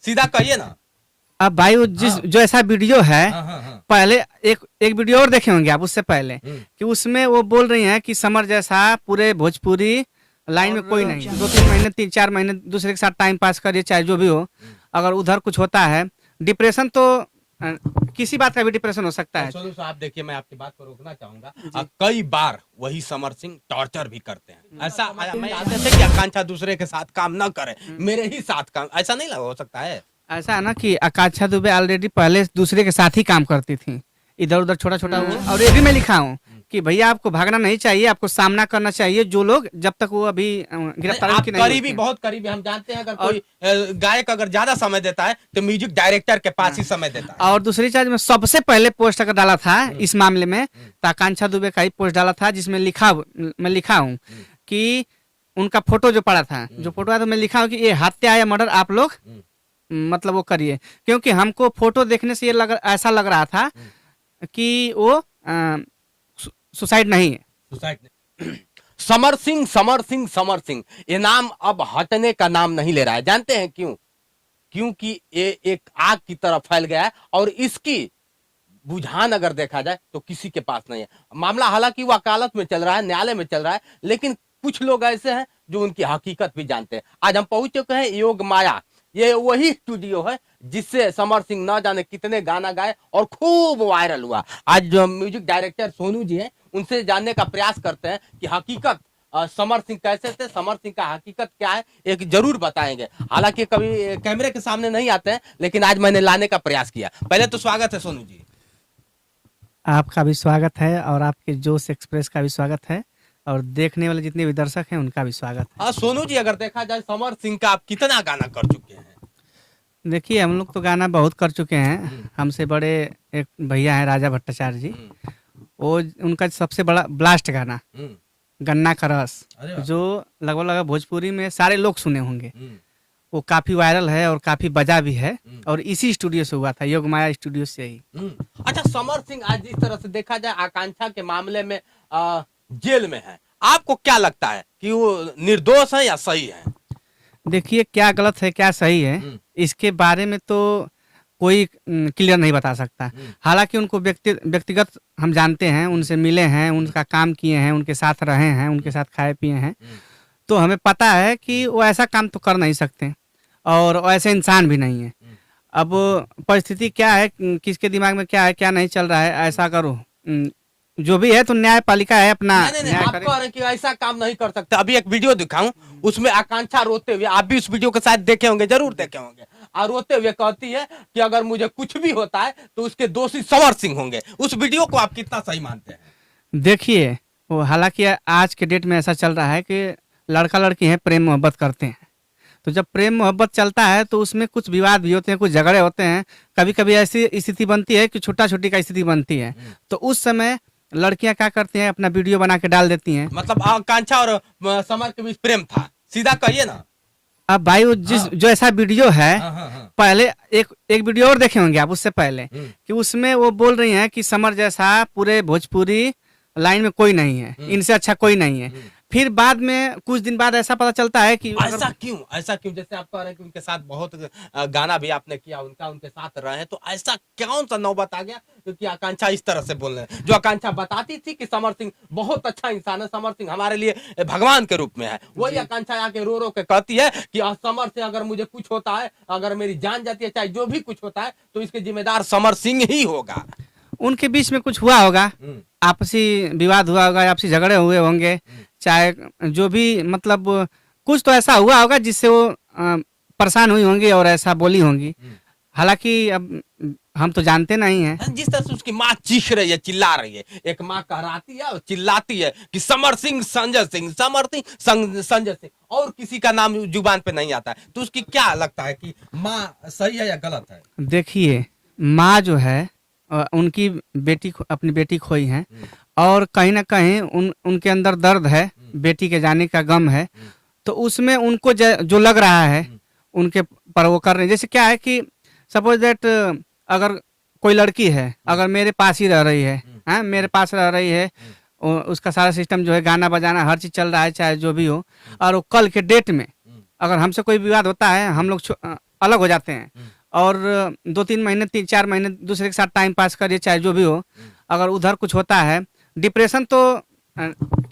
सीधा कहिए ना। अब भाई वो जो ऐसा वीडियो है, हाँ। पहले एक वीडियो और देखे होंगे आप उससे पहले, कि उसमें वो बोल रही हैं कि समर जैसा पूरे भोजपुरी लाइन में कोई नहीं। 2-3 महीने 3-4 महीने दूसरे के साथ टाइम पास करिए, चाहे जो भी हो। अगर उधर कुछ होता है, डिप्रेशन तो किसी बात का भी डिप्रेशन हो सकता है। सोनू साहब देखिए, मैं आपकी बात को रोकना चाहूंगा। कई बार वही समर सिंह टॉर्चर भी करते हैं। ऐसा मैं आते थे कि आकांक्षा दूसरे के साथ काम न करे, मेरे ही साथ काम, ऐसा नहीं हो सकता है। ऐसा है ना कि आकांक्षा दुबे ऑलरेडी पहले दूसरे के साथ ही काम करती थी, इधर उधर छोटा छोटा वो। और ये भी मैं लिखा हूँ कि भैया आपको भागना नहीं चाहिए, आपको सामना करना चाहिए। जो लोग जब तक वो अभी गिरफ्तार की नहीं करीबी, बहुत करीबी हम जानते हैं। अगर कोई गायक अगर ज्यादा समय देता है तो म्यूजिक डायरेक्टर के पास ही समय देता है। और दूसरी चीज में सबसे पहले पोस्ट अगर डाला था इस मामले में, तो आकांक्षा दुबे का ही पोस्ट डाला था, जिसमें मैं लिखा हूँ कि उनका फोटो जो पड़ा था, जो फोटो है, तो मैं लिखा हूँ कि ये हत्या या मर्डर आप लोग मतलब वो करिए। क्योंकि हमको फोटो देखने से ये ऐसा लग रहा था कि वो सुसाइड नहीं है। सुसाइड नहीं। समर सिंह ये नाम अब हटने का नाम नहीं ले रहा है। जानते हैं क्यों? क्योंकि ये एक आग की तरह फैल गया है और इसकी बुझान अगर देखा जाए तो किसी के पास नहीं है। मामला हालांकि वकालत में चल रहा है, न्यायालय में चल रहा है, लेकिन कुछ लोग ऐसे हैं जो उनकी हकीकत भी जानते हैं। आज हम पहुंच चुके हैं योग माया। ये वही स्टूडियो है जिससे समर सिंह न जाने कितने गाना गाए और खूब वायरल हुआ। आज जो म्यूजिक डायरेक्टर सोनू जी हैं, उनसे जानने का प्रयास करते हैं कि हकीकत समर सिंह कैसे थे, समर सिंह का हकीकत क्या है, एक जरूर बताएंगे। हालांकि कभी कैमरे के सामने नहीं आते हैं, लेकिन आज मैंने लाने का प्रयास किया। पहले तो स्वागत है सोनू जी। आपका भी स्वागत है और आपके जोश एक्सप्रेस का भी स्वागत है, और देखने वाले जितने भी दर्शक हैं उनका भी स्वागत है। हाँ सोनू जी, अगर देखा जाए समर सिंह का आप कितना गाना कर चुके हैं? देखिए, हम लोग तो गाना बहुत कर चुके हैं। हमसे बड़े एक भैया हैं राजा भट्टाचार्य जी, वो उनका सबसे बड़ा ब्लास्ट गाना गन्ना का रस, जो लगभग भोजपुरी में सारे लोग सुने होंगे, वो काफी वायरल है और काफी बजा भी है, और इसी स्टूडियो से हुआ था, योग माया स्टूडियो से ही। अच्छा, समर सिंह आज जिस तरह से देखा जाए आकांक्षा के मामले में जेल में है, आपको क्या लगता है कि वो निर्दोष है या सही है? देखिए, क्या गलत है क्या सही है, इसके बारे में तो कोई क्लियर नहीं बता सकता। हालांकि उनको व्यक्तिगत हम जानते हैं, उनसे मिले हैं, उनका काम किए हैं, उनके साथ रहे हैं, उनके साथ खाए पिए हैं, तो हमें पता है कि वो ऐसा काम तो कर नहीं सकते और ऐसे इंसान भी नहीं है। अब परिस्थिति क्या है, किसके दिमाग में क्या है, क्या नहीं चल रहा है, ऐसा करो जो भी है तो न्यायपालिका है अपना। नहीं, आप कह रहे हैं कि ऐसा काम नहीं कर सकते। अभी एक वीडियो दिखाऊं, उसमें आकांक्षा रोते हुए, आप भी उस वीडियो के साथ देखे होंगे, जरूर देखे होंगे, और रोते हुए कहती है कि अगर मुझे कुछ भी होता है तो उसके दोषी समर सिंह होंगे। उस वीडियो को आप कितना सही मानते हैं? देखिए, वो हालांकि आज के डेट में ऐसा चल रहा है कि लड़का लड़की है, प्रेम मोहब्बत करते हैं, तो जब प्रेम मोहब्बत चलता है तो उसमें कुछ विवाद भी होते हैं, कुछ झगड़े होते हैं, कभी कभी ऐसी स्थिति बनती है कि छोटा छोटी का स्थिति बनती है, तो उस समय लड़कियां क्या करती हैं, अपना वीडियो बना के डाल देती हैं। मतलब आकांक्षा और समर के बीच प्रेम था, सीधा कहिए ना। अब भाई वो जो ऐसा वीडियो है, पहले एक वीडियो और देखे होंगे आप उससे पहले, कि उसमें वो बोल रही हैं कि समर जैसा पूरे भोजपुरी लाइन में कोई नहीं है, इनसे अच्छा कोई नहीं है। फिर बाद में कुछ दिन बाद ऐसा पता चलता है कि ऐसा क्यों जैसे आप कह रहे हैं कि उनके साथ बहुत गाना भी आपने किया, उनके साथ रहे हैं, तो ऐसा कौन सा नौबत आ गया क्योंकि आकांक्षा इस तरह से बोल रहे हैं? जो आकांक्षा बताती थी कि समर सिंह बहुत अच्छा इंसान है, समर सिंह हमारे लिए भगवान के रूप में है, वही आकांक्षा आके रो रो के कहती है कि समर सिंह अगर मुझे कुछ होता है, अगर मेरी जान जाती है, चाहे जो भी कुछ होता है, तो इसके जिम्मेदार समर सिंह ही होगा। उनके बीच में कुछ हुआ होगा, आपसी विवाद हुआ होगा, आपसी झगड़े हुए होंगे, चाहे जो भी, मतलब कुछ तो ऐसा हुआ होगा जिससे वो परेशान हुई होंगी और ऐसा बोली होंगी। हालांकि अब हम तो जानते नहीं हैं। जिस तरह से उसकी माँ चीख रही है, चिल्ला रही है, एक माँ कहराती है और चिल्लाती है कि समर सिंह संजय सिंह, समर सिंह संजय सिंह, और किसी का नाम जुबान पे नहीं आता है, तो उसकी क्या लगता है कि माँ सही है या गलत है? देखिए, माँ जो है उनकी अपनी बेटी खोई है, और कहीं ना कहीं उनके अंदर दर्द है, बेटी के जाने का गम है, तो उसमें उनको जो लग रहा है उनके पर वो कर रहे हैं। जैसे क्या है कि सपोज दैट अगर कोई लड़की है, अगर मेरे पास ही रह रही है, मेरे पास रह रही है, उसका सारा सिस्टम जो है, गाना बजाना हर चीज चल रहा है, चाहे जो भी हो, और वो कल के डेट में अगर हमसे कोई विवाद होता है, हम लोग अलग हो जाते हैं और 2-3 महीने 3-4 महीने दूसरे के साथ टाइम पास करिए, चाहे जो भी हो, अगर उधर कुछ होता है डिप्रेशन तो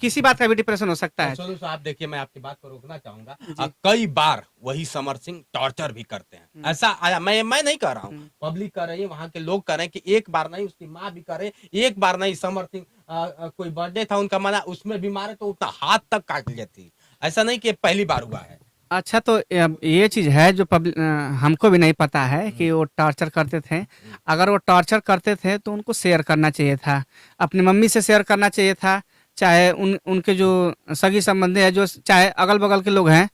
किसी बात का भी डिप्रेशन हो सकता है। सोनू साहब देखिए, मैं आपकी बात को रोकना चाहूंगा। जी। कई बार वही समर सिंह टॉर्चर भी करते हैं, ऐसा आया। मैं नहीं कह रहा हूँ, पब्लिक कर रही है, वहां के लोग कर रहे हैं कि एक बार नहीं, उसकी माँ भी कर रहे हैं, एक बार नहीं। समर सिंह कोई बर्थडे था उनका मना, उसमें भी मारे तो उतना हाथ तक काट लेती। ऐसा नहीं कि पहली बार हुआ है। अच्छा, तो ये चीज़ है जो हमको भी नहीं पता है कि वो टॉर्चर करते थे। अगर वो टॉर्चर करते थे तो उनको शेयर करना चाहिए था, अपनी मम्मी से शेयर करना चाहिए था, चाहे उनके जो सगी संबंधी है, जो चाहे अगल बगल के लोग हैं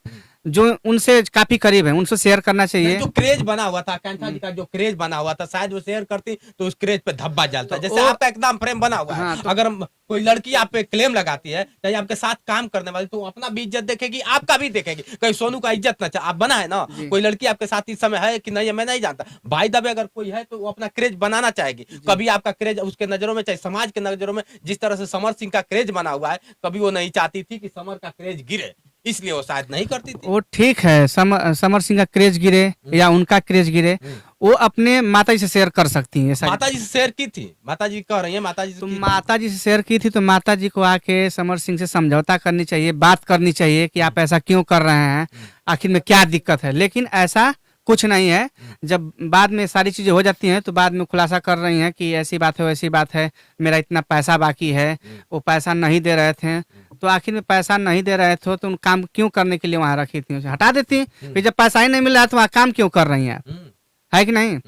जो उनसे काफी करीब है, उनसे शेयर करना चाहिए। जो क्रेज बना हुआ था आकांक्षा जी का, जो क्रेज बना हुआ था, शायद वो शेयर करती तो उस क्रेज पे धब्बा जलता। जैसे आपका एकदम फ्रेम बना हुआ है। हाँ, तो अगर कोई लड़की आप पे क्लेम लगाती है, चाहे आपके साथ काम करने वाली, तो अपना भी इज्जत देखेगी, आपका भी देखेगी। कहीं सोनू का इज्जत ना चाहे, आप बना है ना, कोई लड़की आपके साथ इस समय है कि नहीं है मैं नहीं जानता, भाई दबे अगर कोई है तो वो अपना क्रेज बनाना चाहेगी। कभी आपका क्रेज उसके नजरों में, चाहे समाज के नजरों में, जिस तरह से समर सिंह का क्रेज बना हुआ है, कभी वो नहीं चाहती थी कि समर का क्रेज गिरे, इसलिए वो शायद नहीं करती थी। वो ठीक है, समर सिंह का क्रेज गिरे या उनका क्रेज गिरे, वो अपने माता जी से शेयर कर सकती हैं। माता जी से शेयर की थी, माता जी कह रही है माता जी से तो की थी। माता जी से शेयर की थी तो माता जी को आके समर सिंह से समझौता करनी चाहिए, बात करनी चाहिए कि आप ऐसा क्यों कर रहे हैं, आखिर में क्या दिक्कत है। लेकिन ऐसा कुछ नहीं है। जब बाद में सारी चीजें हो जाती हैं तो बाद में खुलासा कर रही हैं कि ऐसी बात है वैसी बात है, मेरा इतना पैसा बाकी है, वो पैसा नहीं दे रहे थे। तो आखिर में पैसा नहीं दे रहे थे तो उन काम क्यों करने के लिए वहां रखी थी, उसे हटा देती कि जब पैसा ही नहीं मिल रहा तो वहाँ काम क्यों कर रही हैं आप, है कि नहीं।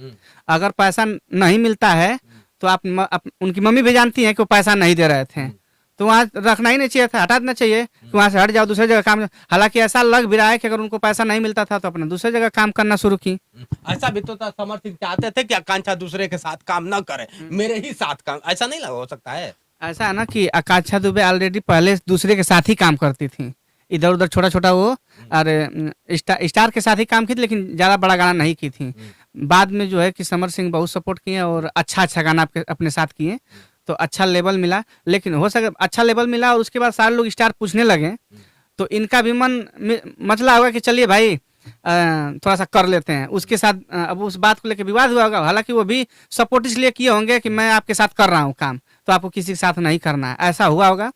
अगर पैसा नहीं मिलता है तो आप उनकी मम्मी भी जानती हैं कि वो पैसा नहीं दे रहे थे, तो वहाँ रखना ही नहीं चाहिए था, हटा देना चाहिए कि वहाँ से हट जाओ, दूसरी जगह काम। हालांकि ऐसा लग भी रहा है कि अगर उनको पैसा नहीं मिलता था तो अपना दूसरी जगह काम करना शुरू की। ऐसा भी तो था, समर सिंह चाहते थे कि आकांक्षा दूसरे के साथ काम न करे, मेरे ही साथ काम, ऐसा नहीं हो सकता है। ऐसा है ना कि आकांक्षा दुबे ऑलरेडी पहले दूसरे के साथ ही काम करती थी, इधर उधर छोटा छोटा वो, अरे स्टार के साथ ही काम की थी, लेकिन ज़्यादा बड़ा गाना नहीं की थी। बाद में जो है कि समर सिंह बहुत सपोर्ट किए और अच्छा अच्छा गाना अपने साथ किए, तो अच्छा लेवल मिला। लेकिन हो सके अच्छा लेवल मिला और उसके बाद सारे लोग स्टार पूछने लगे, तो इनका भी मन मचला होगा कि चलिए भाई थोड़ा सा कर लेते हैं उसके साथ। अब उस बात को लेकर विवाद हुआ होगा, हालांकि वो भी सपोर्ट इसलिए किए होंगे कि मैं आपके साथ कर रहा हूँ काम, तो आपको किसी के साथ नहीं करना है, ऐसा हुआ होगा।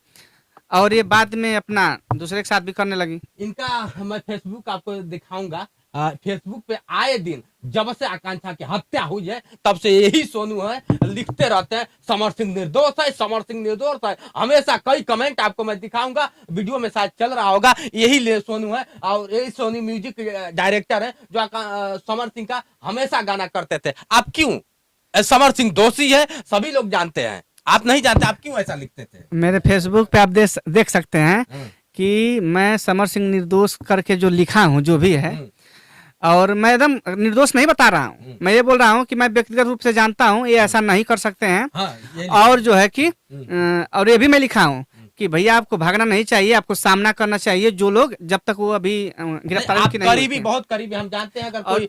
और ये बाद में अपना दूसरे के साथ भी करने लगी। इनका मैं फेसबुक आपको दिखाऊंगा। फेसबुक पे आए दिन जब से आकांक्षा की हत्या हुई है तब से यही सोनू है, लिखते रहते हैं समर सिंह निर्दोष है, समर सिंह निर्दोष है। हमेशा कई कमेंट आपको मैं दिखाऊंगा, वीडियो में शायद चल रहा होगा, यही सोनू है और यही सोनू म्यूजिक डायरेक्टर है जो समर सिंह का हमेशा गाना करते थे। आप क्यों, समर सिंह दोषी है, सभी लोग जानते हैं, आप नहीं जानते, आप क्यों ऐसा लिखते थे। मेरे फेसबुक पे आप देख सकते हैं कि मैं समर सिंह निर्दोष करके जो लिखा हूँ जो भी है, और मैं एकदम निर्दोष नहीं बता रहा हूँ, मैं ये बोल रहा हूँ कि मैं व्यक्तिगत रूप से जानता हूँ ये ऐसा नहीं कर सकते हैं। हाँ, और जो है कि और ये भी मैं लिखा हूँ कि भैया आपको भागना नहीं चाहिए, आपको सामना करना चाहिए, जो लोग जब तक वो अभी गिरफ्तारी की नहीं करीबी, बहुत करीबी हम जानते हैं। अगर कोई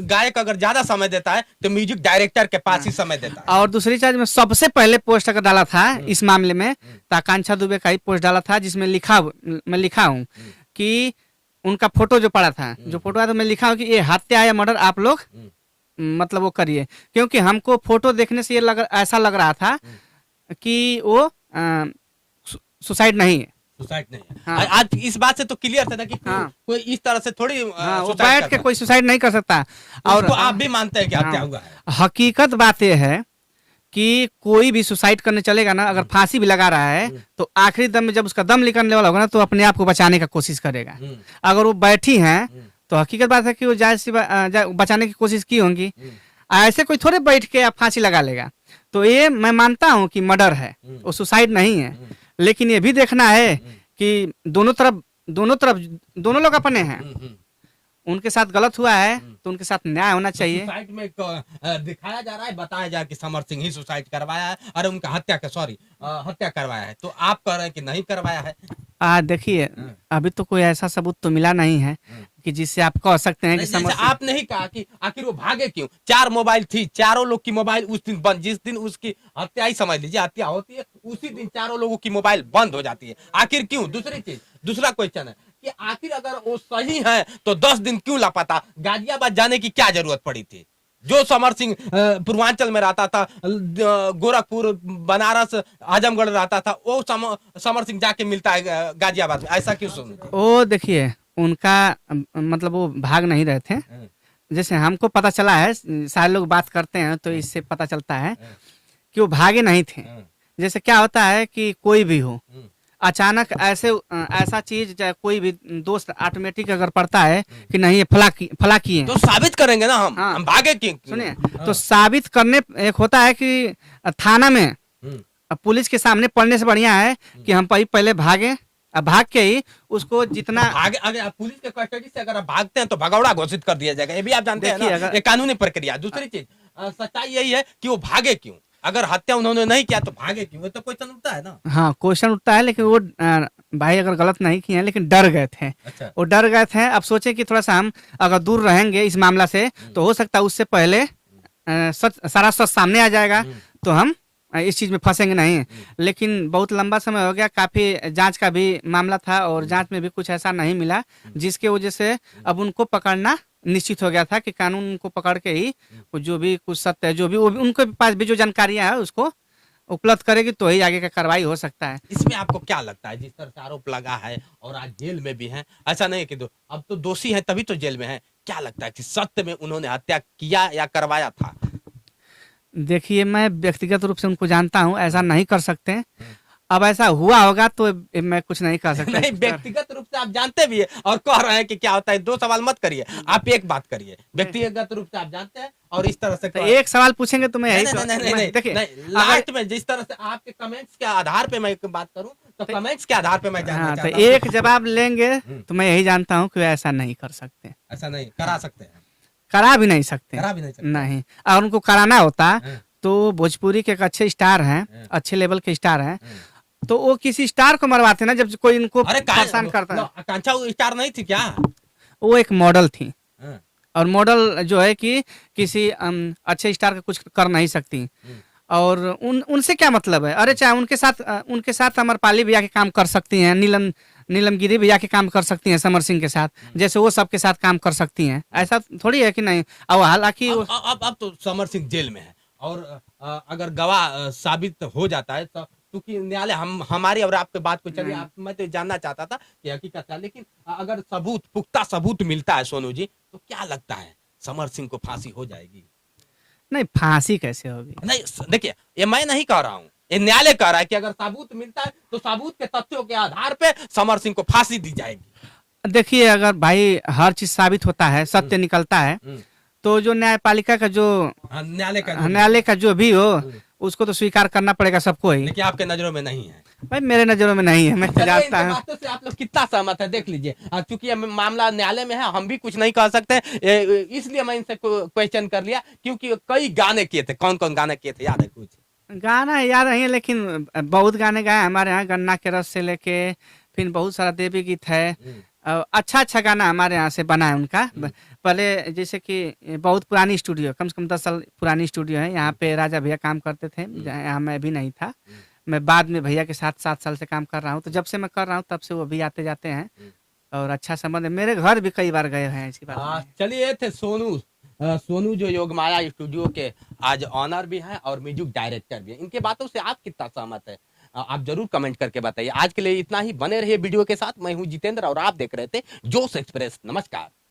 गायक अगर ज्यादा समय देता है तो म्यूजिक डायरेक्टर के पास ही समय देता है। और दूसरी चीज, मैं सबसे पहले पोस्ट अगर डाला था इस मामले में तो आकांक्षा दुबे का ही पोस्ट डाला था, जिसमें मैं लिखा हूँ कि उनका फोटो जो पड़ा था, जो फोटो आया, तो मैं लिखा हूँ कि ये हत्या या मर्डर आप लोग मतलब वो करिए, क्योंकि हमको फोटो देखने से ये ऐसा लग रहा था कि वो सुसाइड नहीं है। सुसाइड नहीं है। हाँ। आज इस बात से तो क्लियर था कि हाँ। कोई इस तरह से थोड़ी वो बैठ के कोई सुसाइड नहीं कर सकता। और आप भी मानते हैं कि हत्या हुआ है। हकीकत बात यह है कि कोई भी सुसाइड करने चलेगा ना, अगर फांसी भी लगा रहा है तो आखिरी दम में जब उसका दम निकलने वाला होगा ना तो अपने आप को बचाने का कोशिश करेगा। अगर वो बैठी हैं तो हकीकत बात है कि वो बचाने की कोशिश की होंगी, ऐसे कोई थोड़े बैठ के आप फांसी लगा लेगा। तो ये मैं मानता हूँ कि मर्डर है, वो सुसाइड नहीं है। लेकिन ये भी देखना है कि दोनों लोग अपने हैं, उनके साथ गलत हुआ है तो उनके साथ न्याय होना चाहिए। सुसाइड में दिखाया जा रहा है, बताया जा रहा है कि समर सिंह ही सुसाइड करवाया है, अरे उनका हत्या करवाया है, तो आप कह रहे हैं कि नहीं करवाया है। देखिए अभी तो कोई ऐसा सबूत तो मिला नहीं है कि जिससे आप कह सकते हैं कि समर सिंह। आप नहीं कहा कि आखिर वो भागे क्यों, 4 मोबाइल थी, चारों लोग की मोबाइल उस दिन बंद, जिस दिन उसकी हत्या ही समझ लीजिए हत्या होती है उसी दिन चारों लोगों की मोबाइल बंद हो जाती है, आखिर क्यों। दूसरी चीज, दूसरा क्वेश्चन है कि आखिर अगर वो सही है तो 10 दिन क्यों लापता, गाजियाबाद जाने की क्या जरूरत पड़ी थी? जो समर सिंह पूर्वांचल में रहता था, गोरखपुर, बनारस, आजमगढ़ रहता था, वो समर सिंह जाके मिलता है गाजियाबाद में, ऐसा क्यों सोनू? वो देखिए उनका मतलब वो भाग नहीं रहे थे। जैसे हमको पता चला है, सारे लोग बात करते हैं तो इससे पता चलता है कि वो भागे नहीं थे। जैसे क्या होता है कि कोई भी हो अचानक ऐसा चीज, चाहे कोई भी दोस्त ऑटोमेटिक अगर पड़ता है कि नहीं ये फला किए तो साबित करेंगे ना हम। हाँ। हम भागे क्यों? सुनिए, तो साबित करने एक होता है कि थाना में पुलिस के सामने पढ़ने से बढ़िया है कि हम पहले भागे, अब भाग के ही उसको जितना आगे अगर आप पुलिस के कस्टडी से अगर आप भागते हैं तो भगौड़ा घोषित कर दिया जाएगा, ये भी आप जानते हैं देखिए, ना, अगर- ये कानूनी प्रक्रिया। दूसरी चीज, सच्चाई यही है कि वो भागे क्यों? अगर हत्या उन्होंने नहीं किया तो भागे क्यों? ये तो क्वेश्चन उठता है ना। हाँ क्वेश्चन उठता है, लेकिन वो भाई अगर गलत नहीं किए हैं लेकिन डर गए थे। अच्छा। वो डर गए थे। अब सोचे कि थोड़ा सा हम अगर दूर रहेंगे इस मामला से तो हो सकता है उससे पहले सारा सच सामने आ जाएगा, तो हम इस चीज में फंसेंगे नहीं। लेकिन बहुत लंबा समय हो गया, काफी जांच का भी मामला था और जांच में भी कुछ ऐसा नहीं मिला, जिसके वजह से अब उनको पकड़ना निश्चित हो गया था कि कानून उनको पकड़ के ही जो भी कुछ सत्य है, जो भी वो भी उनके पास भी जो जानकारियां है उसको उपलब्ध करेगी तो ही आगे का कार्रवाई हो सकता है। इसमें आपको क्या लगता है, जिस तरह से आरोप लगा है और आज जेल में भी हैं, ऐसा नहीं है कि अब तो दोषी हैं तभी तो जेल में हैं, क्या लगता है कि सत्य में उन्होंने हत्या किया या करवाया था? देखिए, मैं व्यक्तिगत रूप से उनको जानता हूँ, ऐसा नहीं कर सकते। अब ऐसा हुआ होगा तो मैं कुछ नहीं कर सकता। नहीं, व्यक्तिगत रूप से आप जानते भी है और कह रहे हैं कि क्या होता है। दो सवाल मत करिए, आप एक बात करिए। व्यक्तिगत रूप से आप जानते हैं और इस तरह से तो एक सवाल पूछेंगे तो मैं यही नहीं, देखिए, लास्ट में जिस तरह से आपके कमेंट्स के आधार पे मैं एक बात करूं तो कमेंट्स के आधार पे मैं जानना हाँ, तो चाहता हूं। एक जवाब लेंगे तो मैं यही जानता हूँ कि ऐसा नहीं कर सकते, ऐसा नहीं करा सकते हैं, करा भी नहीं सकते। करा भी नहीं सकते। नहीं, अगर उनको कराना होता तो भोजपुरी के एक अच्छे स्टार हैं, अच्छे लेवल के स्टार हैं, तो वो किसी स्टार को मरवाते ना, जब कोई इनको परेशान करता है। आकांक्षा वो स्टार नहीं थी क्या? वो एक मॉडल थी, और मॉडल जो है कि किसी अच्छे स्टार का कुछ कर नहीं सकती। और उनसे क्या मतलब है? अरे चाहे उनके साथ अमरपाली भैया के काम कर सकती हैं, नीलम गिरी भैया के काम कर सकती हैं समर सिंह के साथ, जैसे वो सबके साथ काम कर सकती हैं। ऐसा थोड़ी है कि नहीं। और हालांकि अब तो समर सिंह जेल में है और अगर गवाह साबित हो जाता है तो क्योंकि न्यायालय हमारी और आपके बात को चलिए, मैं तो जानना चाहता था कि हकीकत क्या, लेकिन अगर पुख्ता सबूत मिलता है सोनू जी, तो क्या लगता है समर सिंह को फांसी हो जाएगी? नहीं, फांसी कैसे होगी? नहीं देखिए, ये मैं नहीं कह रहा हूँ, ये न्यायालय कह रहा है कि अगर सबूत मिलता है तो सबूत के तथ्यों के आधार पे समर सिंह को फांसी दी जाएगी। देखिए, अगर भाई हर चीज साबित होता है, सत्य निकलता है, तो जो न्यायपालिका का जो न्यायालय का जो भी हो उसको तो स्वीकार करना पड़ेगा सबको ही। लेकिन आपके नजरों में नहीं है? भाई मेरे नजरों में नहीं है, मैं तो जानता हूँ। बातों से आप लोग कितना सहमत है देख लीजिए। क्योंकि मामला न्यायालय में है, हम भी कुछ नहीं कह सकते, इसलिए मैं इनसे क्वेश्चन कर लिया, क्योंकि कई गाने किए थे। कौन कौन गाने किए थे, याद है कुछ? गाना याद नहीं है, लेकिन बहुत गाने गाए हमारे यहाँ, गन्ना के रस से लेके फिर बहुत सारा देवी गीत है। अच्छा गाना हमारे यहाँ से बना है उनका। पहले जैसे कि बहुत पुरानी स्टूडियो, कम से कम 10 साल पुरानी स्टूडियो है, यहाँ पे राजा भैया काम करते थे, यहाँ मैं भी नहीं था। मैं बाद में भैया के साथ 7 साल से काम कर रहा हूँ, तो जब से मैं कर रहा हूँ तब से वो भी आते जाते हैं और अच्छा संबंध है। मेरे घर भी कई बार गए हैं, ऐसी बात। चलिए, थे सोनू जो योगमाया स्टूडियो के आज ऑनर भी हैं और म्यूजिक डायरेक्टर भी हैं। इनके बातों से आप कितना सहमत है, आप जरूर कमेंट करके बताइए। आज के लिए इतना ही, बने रहिए वीडियो के साथ। मैं हूं जितेंद्र और आप देख रहे थे जोश एक्सप्रेस। नमस्कार।